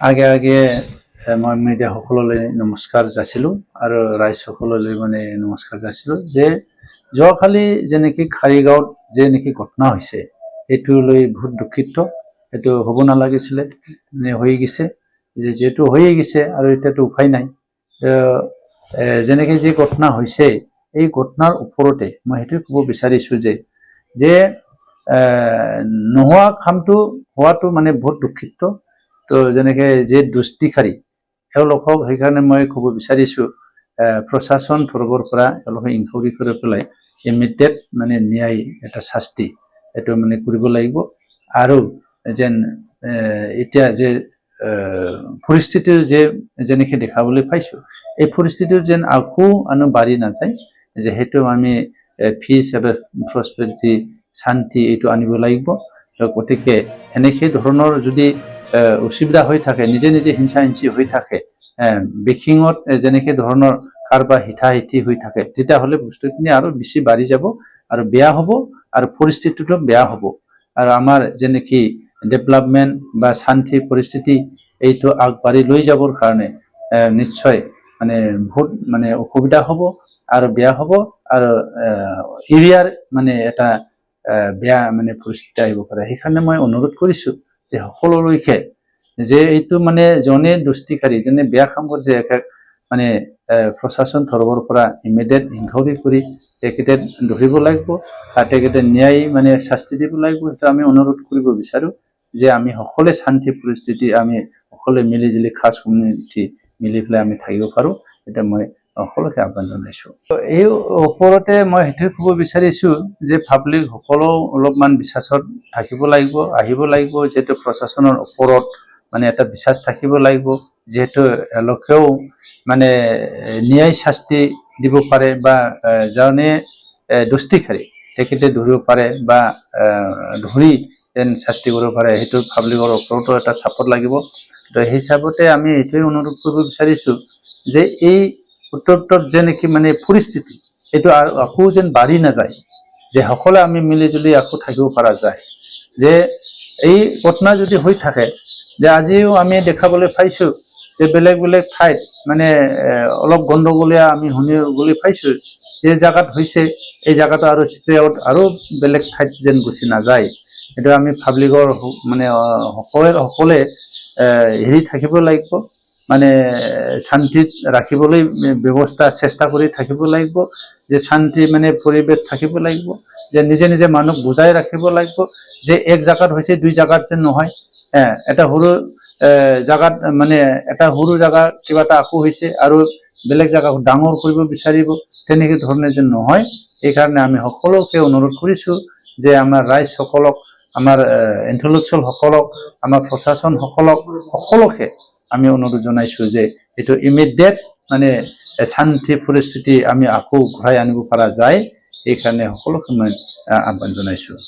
আগে আগে মই মিডিয়া সকললৈ নমস্কাৰ যাচিলোঁ আৰু ৰাইজ সকললৈ মানে নমস্কাৰ যাচিলোঁ যে যোৱাকালি যে নেকি খাৰিগাঁৱত যে নেকি ঘটনা হৈছে এইটো লৈ বহুত দুখিত। এইটো হ'ব নালাগিছিলে, হৈ গৈছে, যেহেতু হৈয়ে গৈছে আৰু এতিয়াতো উপায় নাই। যেনেকৈ যি ঘটনা হৈছে এই ঘটনাৰ ওপৰতে মই সেইটোৱে ক'ব বিচাৰিছোঁ যে নোহোৱা কামটো হোৱাটো মানে বহুত দুখিত। তো যেনেকৈ যে দুষ্টিকাৰী এওঁলোকক সেইকাৰণে মই ক'ব বিচাৰিছোঁ প্ৰশাসন তৰফৰ পৰা এওঁলোকে ইনকুৱাৰী কৰি পেলাই ইমিডিয়েট মানে ন্যায় এটা শাস্তি এইটো মানে কৰিব লাগিব। আৰু যেন এতিয়া যে পৰিস্থিতিৰ যেনেকৈ দেখাবলৈ পাইছোঁ এই পৰিস্থিতিৰ যেন আকৌ বাঢ়ি নাযায়, যিহেতু আমি পিচ আৰু প্ৰস্পেৰিটি শান্তি এইটো আনিব লাগিব। গতিকে এনেকৈ ধৰণৰ যদি অসুবিধা হৈ থাকে, নিজে নিজে হিংসা হিংসি হৈ থাকে, বেকিঙত যেনেকৈ ধৰণৰ কাৰোবাৰ হিতাহিতি হৈ থাকে, তেতিয়াহ'লে বস্তুখিনি আৰু বেছি বাঢ়ি যাব আৰু বেয়া হ'ব আৰু পৰিস্থিতিটো বেয়া হ'ব। আৰু আমাৰ যেনেকৈ ডেভেলপমেণ্ট বা শান্তি পৰিস্থিতি এইটো আগবাঢ়ি লৈ যাবৰ কাৰণে নিশ্চয় মানে বহুত মানে অসুবিধা হ'ব আৰু বেয়া হ'ব আৰু এৰিয়াৰ মানে এটা বেয়া মানে পৰিস্থিতি আহিব পাৰে। সেইকাৰণে মই অনুৰোধ কৰিছোঁ যে সকলোলৈকে যে এইটো মানে জনে দুষ্টিকাৰী জনে বেয়া কাম কৰিছে মানে প্ৰশাসন তৰফৰ পৰা ইমিডিয়েট ইনকুৱাৰী কৰি তেখেতে ধৰিব লাগিব আৰু তেখেতে ন্যায় মানে শাস্তি দিব লাগিব। সেইটো আমি অনুৰোধ কৰিব বিচাৰোঁ যে আমি সকলোৱে শান্তি পৰিস্থিতি আমি সকলোৱে মিলি জুলি খাছ কমিউনিটি মিলি পেলাই আমি থাকিব পাৰোঁ। এতিয়া মই সকলোকে আহ্বান জনাইছোঁ। এই ওপৰতে মই সেইটোৱে ক'ব বিচাৰিছোঁ যে পাব্লিক সকলেও অলপমান বিশ্বাসত থাকিব লাগিব, আহিব লাগিব, যিহেতু প্ৰশাসনৰ ওপৰত মানে এটা বিশ্বাস থাকিব লাগিব, যিহেতু এওঁলোকেও মানে ন্যায় শাস্তি দিব পাৰে বা জনে দুষ্টিকাৰী তেখেতে ধৰিব পাৰে বা ধৰি যেন শাস্তি কৰিব পাৰে, সেইটো পাব্লিকৰ ওপৰতো এটা চাপৰ্ট লাগিব। তো সেই হিচাপতে আমি এইটোৱে অনুৰোধ কৰিব বিচাৰিছোঁ যে এই উত্তৰত যে নেকি মানে পৰিস্থিতি এইটো আকৌ যেন বাঢ়ি নাযায়, যে সকলোৱে আমি মিলি জুলি আকৌ থাকিব পৰা যায়। যে এই ঘটনা যদি হৈ থাকে, যে আজিও আমি দেখাবলৈ পাইছোঁ যে বেলেগ বেলেগ ঠাইত মানে অলপ গণ্ডগোলীয়া আমি শুনিবলৈ পাইছোঁ, যে জেগাত হৈছে এই জেগাটো আৰু স্প্ৰেআউট আৰু বেলেগ ঠাইত যেন গুচি নাযায়। সেইটো আমি পাব্লিকৰ মানে সকলে হেৰি থাকিব লাগিব, মানে শান্তিত ৰাখিবলৈ ব্যৱস্থা চেষ্টা কৰি থাকিব লাগিব, যে শান্তি মানে পৰিৱেশ থাকিব লাগিব, যে নিজে নিজে মানুহ বুজাই ৰাখিব লাগিব যে এক জেগাত হৈছে দুই জেগাত যেন নহয়। এটা সৰু জেগাত মানে এটা সৰু জেগা কিবা এটা আকৌ হৈছে আৰু বেলেগ জেগা ডাঙৰ কৰিব বিচাৰিব, তেনেকৈ ধৰণে যেন নহয়। সেইকাৰণে আমি সকলোকে অনুৰোধ কৰিছোঁ যে আমাৰ ৰাইজসকলক, আমাৰ ইণ্টেলেকচুৱেলসকলক, আমাৰ প্ৰশাসনসকলক সকলোকে আমি অনুৰোধ জনাইছোঁ যে এইটো ইমিডিয়েট মানে শান্তি পৰিস্থিতি আমি আকৌ ঘূৰাই আনিব পৰা যায়। সেইকাৰণে সকলোকে মই আহ্বান জনাইছোঁ।